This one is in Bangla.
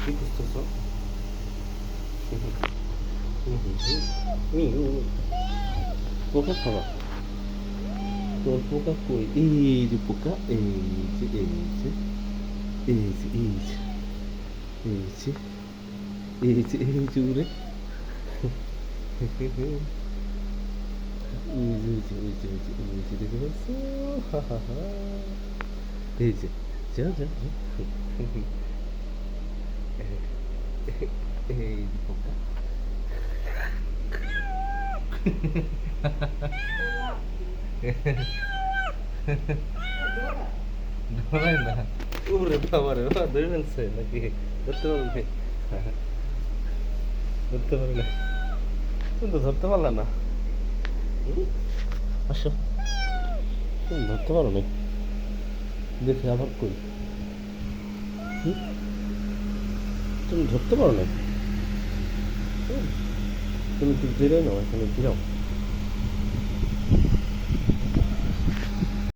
কি খুঁজতেছ? পোকা খাওয়া, তোর পোকা কই? এই যে পোকা, এই যে এই যে এই যে এই যে এই যে এই যে এই যে উড়ে এই যে এই যে এই যে এই যে এই যে দেখতে পাচ্ছ? হা হা হা। এই যে যা যা যা। এই যে পোকা। ধরে না। ওরে বাবা রে বাবা, ধরে ফেলছে নাকি? ধরতে পারবে? ধরতে পারবে না? তুমি তো ধরতে পারলা না। হুম? আসো, তুমি ধরতে পারো না। দেখে আবার কই? হুম? তুমি ধরতে পারো না। হুম? তুমি একটু ধীরে নাও, এখানে ধীরাও।